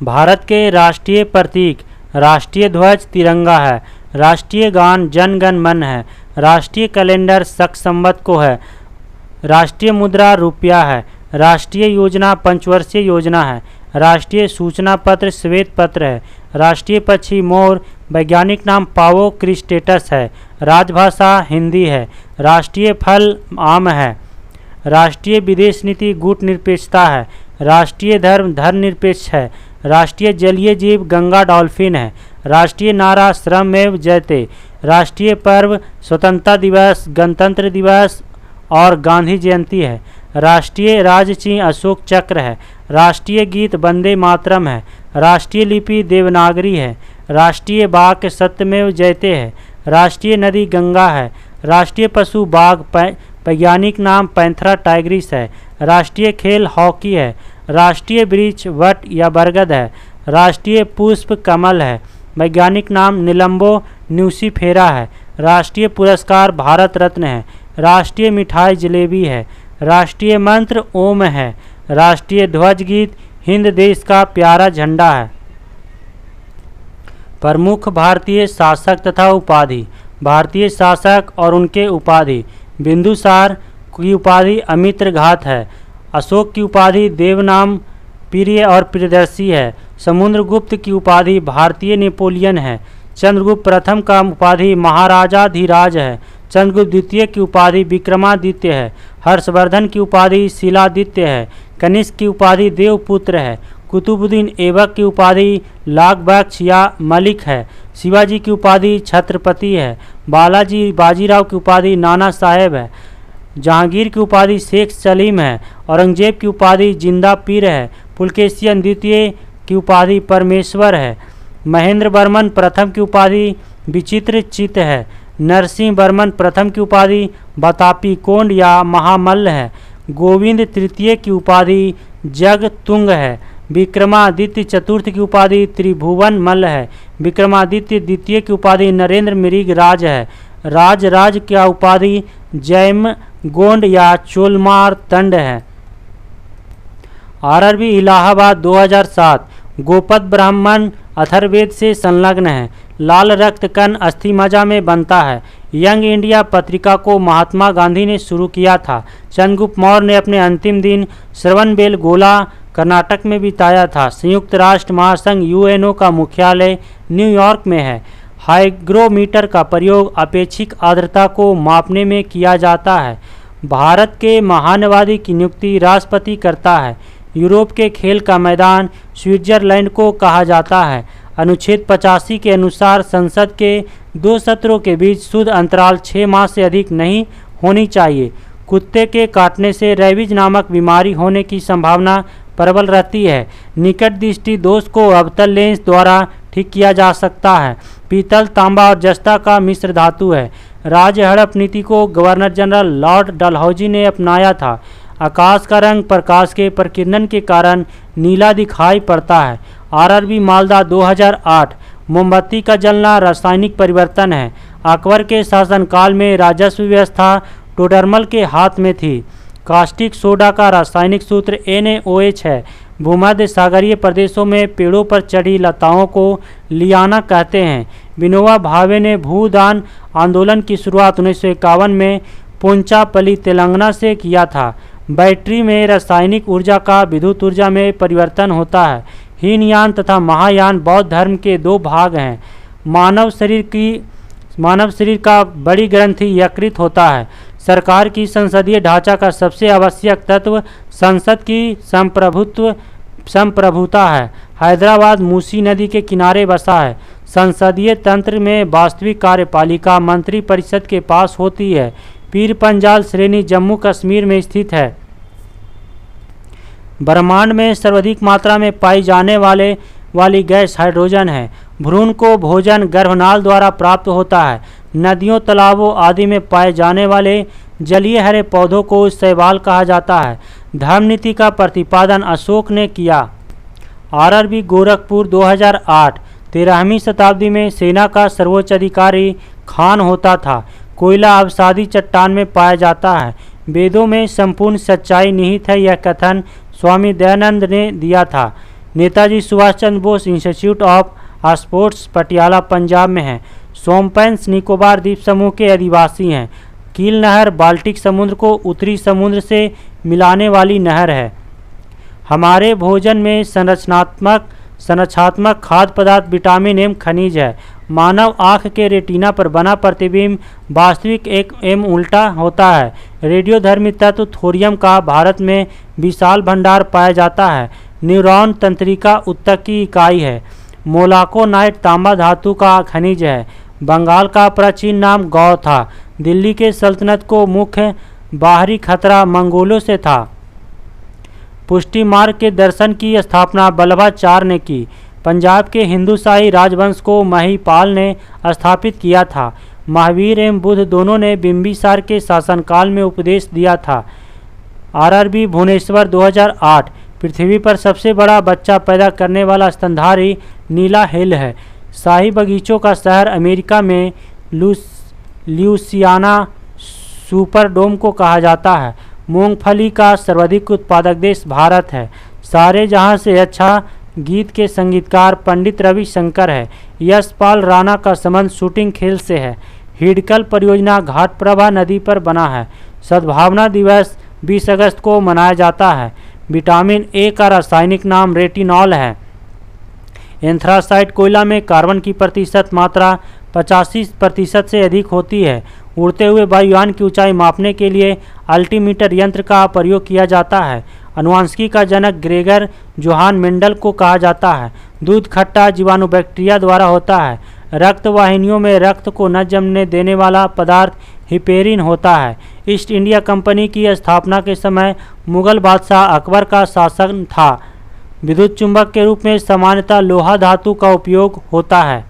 भारत के राष्ट्रीय प्रतीक राष्ट्रीय ध्वज तिरंगा है। राष्ट्रीय गान जन गण मन है। राष्ट्रीय कैलेंडर शक संवत को है। राष्ट्रीय मुद्रा रुपया है। राष्ट्रीय योजना पंचवर्षीय योजना है। राष्ट्रीय सूचना पत्र श्वेत पत्र है। राष्ट्रीय पक्षी मोर। वैज्ञानिक नाम पावो क्रिस्टेटस है। राजभाषा हिंदी है। राष्ट्रीय फल आम है। राष्ट्रीय विदेश नीति गुटनिरपेक्षता है। राष्ट्रीय धर्म धर्मनिरपेक्ष है। राष्ट्रीय जलीय जीव गंगा डॉल्फिन है। राष्ट्रीय नारा श्रमेव जयते। राष्ट्रीय पर्व स्वतंत्रता दिवस गणतंत्र दिवस और गांधी जयंती है। राष्ट्रीय राज चिन्ह अशोक चक्र है। राष्ट्रीय गीत वंदे मातरम है। राष्ट्रीय लिपि देवनागरी है। राष्ट्रीय वाक्य सत्यमेव जयते है। राष्ट्रीय नदी गंगा है। राष्ट्रीय पशु बाघ वैज्ञानिक नाम पैंथरा टाइग्रिस है। राष्ट्रीय खेल हॉकी है। राष्ट्रीय वृक्ष वट या बरगद है। राष्ट्रीय पुष्प कमल है। वैज्ञानिक नाम निलंबो न्यूसीफेरा है। राष्ट्रीय पुरस्कार भारत रत्न है। राष्ट्रीय मिठाई जलेबी है। राष्ट्रीय मंत्र ओम है। राष्ट्रीय ध्वज गीत हिंद देश का प्यारा झंडा है। प्रमुख भारतीय शासक तथा उपाधि। भारतीय शासक और उनके उपाधि। बिंदुसार की उपाधि अमित्रघात है। अशोक की उपाधि देवनाम प्रिय और प्रियदर्शी है। समुद्रगुप्त की उपाधि भारतीय नेपोलियन है। चंद्रगुप्त प्रथम का उपाधि महाराजाधिराज है। चंद्रगुप्त द्वितीय की उपाधि विक्रमादित्य है। हर्षवर्धन की उपाधि शिलादित्य है। कनिष्क की उपाधि देवपुत्र है। कुतुबुद्दीन ऐबक की उपाधि लाखबख्श या मलिक है। शिवाजी की उपाधि छत्रपति है। बालाजी बाजीराव की उपाधि नाना साहेब है। जहांगीर की उपाधि शेख सलीम है। औरंगजेब की उपाधि जिंदा पीर है। पुलकेशियन द्वितीय की उपाधि परमेश्वर है। महेंद्र वर्मन प्रथम की उपाधि विचित्र चित्त है। नरसिंह वर्मन प्रथम की उपाधि बतापी कोंड या महामल्ल है। गोविंद तृतीय की उपाधि जगतुंग है। विक्रमादित्य चतुर्थ की उपाधि त्रिभुवन मल्ल है। विक्रमादित्य द्वितीय की उपाधि नरेंद्र मृग राज है। राज की उपाधि जैम गोंड या चोलमार तंड है। आरआरबी इलाहाबाद 2007 गोपद ब्राह्मण अथर्ववेद से संलग्न है। लाल रक्त कण अस्थि मज्जा में बनता है। यंग इंडिया पत्रिका को महात्मा गांधी ने शुरू किया था। चंद्रगुप्त मौर्य ने अपने अंतिम दिन श्रवणबेलगोला कर्नाटक में बिताया था। संयुक्त राष्ट्र महासंघ यूएनओ का मुख्यालय न्यूयॉर्क में है। हाइग्रोमीटर का प्रयोग अपेक्षित आर्द्रता को मापने में किया जाता है। भारत के महानवादी की नियुक्ति राष्ट्रपति करता है। यूरोप के खेल का मैदान स्विट्जरलैंड को कहा जाता है। अनुच्छेद 85 के अनुसार संसद के 2 सत्रों के बीच शुद्ध अंतराल 6 माह से अधिक नहीं होनी चाहिए। कुत्ते के काटने से रेबीज नामक बीमारी होने की संभावना प्रबल रहती है। निकट दृष्टि दोष को अवतल लेंस द्वारा ठीक किया जा सकता है। पीतल तांबा और जस्ता का मिश्र धातु है। राज्य हड़प नीति को गवर्नर जनरल लॉर्ड डलहौजी ने अपनाया था। आकाश का रंग प्रकाश के प्रकीर्णन के कारण नीला दिखाई पड़ता है। आरआरबी मालदा 2008 मोमबत्ती का जलना रासायनिक परिवर्तन है। अकबर के शासनकाल में राजस्व व्यवस्था टोडरमल के हाथ में थी। कास्टिक सोडा का रासायनिक सूत्र NaOH है। भूमध्य सागरीय प्रदेशों में पेड़ों पर चढ़ी लताओं को लियाना कहते हैं। विनोबा भावे ने भूदान आंदोलन की शुरुआत 1951 में पोंचापल्ली तेलंगाना से किया था। बैटरी में रासायनिक ऊर्जा का विद्युत ऊर्जा में परिवर्तन होता है। हीनयान तथा महायान बौद्ध धर्म के 2 भाग हैं। मानव शरीर का बड़ी ग्रंथि यकृत होता है। सरकार की संसदीय ढांचा का सबसे आवश्यक तत्व संसद की संप्रभुता है। हैदराबाद मूसी नदी के किनारे बसा है। संसदीय तंत्र में वास्तविक कार्यपालिका मंत्री परिषद के पास होती है। पीर पंजाल श्रेणी जम्मू कश्मीर में स्थित है। ब्रह्मांड में सर्वाधिक मात्रा में पाई जाने वाली गैस हाइड्रोजन है। भ्रूण को भोजन गर्भनाल द्वारा प्राप्त होता है। नदियों तालाबों आदि में पाए जाने वाले जलीय हरे पौधों को शैवाल कहा जाता है। धर्म नीति का प्रतिपादन अशोक ने किया। आरआरबी गोरखपुर 2008 13वीं शताब्दी में सेना का सर्वोच्च अधिकारी खान होता था। कोयला अवसादी चट्टान में पाया जाता है। वेदों में संपूर्ण सच्चाई निहित है, यह कथन स्वामी दयानंद ने दिया था। Netaji Subhash Chandra Bose institute of sports Patiala Punjab में है। सोमपेंस निकोबार द्वीप समूह के अधिवासी हैं। कील नहर बाल्टिक समुद्र को उत्तरी समुद्र से मिलाने वाली नहर है। हमारे भोजन में संरचनात्मक खाद्य पदार्थ विटामिन एवं खनिज है। मानव आँख के रेटिना पर बना प्रतिबिंब वास्तविक एक एवं उल्टा होता है। रेडियोधर्मी तत्व थोरियम का भारत में विशाल भंडार पाया जाता है। न्यूरॉन तंत्रिका ऊतक की इकाई है। मोलाकोनाइट तांबा धातु का खनिज है। बंगाल का प्राचीन नाम गौ था। दिल्ली के सल्तनत को मुख्य बाहरी खतरा मंगोलों से था। पुष्टि मार्ग के दर्शन की स्थापना वल्लभाचार्य ने की। पंजाब के हिंदू शाही राजवंश को महिपाल ने स्थापित किया था। महावीर एवं बुद्ध दोनों ने बिंबिसार के शासनकाल में उपदेश दिया था। आरआरबी भुवनेश्वर 2008 पृथ्वी पर सबसे बड़ा बच्चा पैदा करने वाला स्तनधारी नीला हिल है। शाही बगीचों का शहर अमेरिका में ल्यूसियाना सुपरडोम को कहा जाता है। मूंगफली का सर्वाधिक उत्पादक देश भारत है। सारे जहां से अच्छा गीत के संगीतकार पंडित रविशंकर है। यशपाल राणा का संबंध शूटिंग खेल से है। हिडकल परियोजना घाटप्रभा नदी पर बना है। सद्भावना दिवस 20 अगस्त को मनाया जाता है। विटामिन ए का रासायनिक नाम रेटिनॉल है। एंथ्रासाइट कोयला में कार्बन की प्रतिशत मात्रा 85% से अधिक होती है। उड़ते हुए वायुयान की ऊंचाई मापने के लिए अल्टीमीटर यंत्र का प्रयोग किया जाता है। अनुवांशिकी का जनक ग्रेगर जोहान मेंडल को कहा जाता है। दूध खट्टा जीवाणु बैक्टीरिया द्वारा होता है। रक्त वाहिनियों में रक्त को न जमने देने वाला पदार्थ हिपेरिन होता है। ईस्ट इंडिया कंपनी की स्थापना के समय मुगल बादशाह अकबर का शासन था। विद्युत चुंबक के रूप में सामान्यतः लोहा धातु का उपयोग होता है।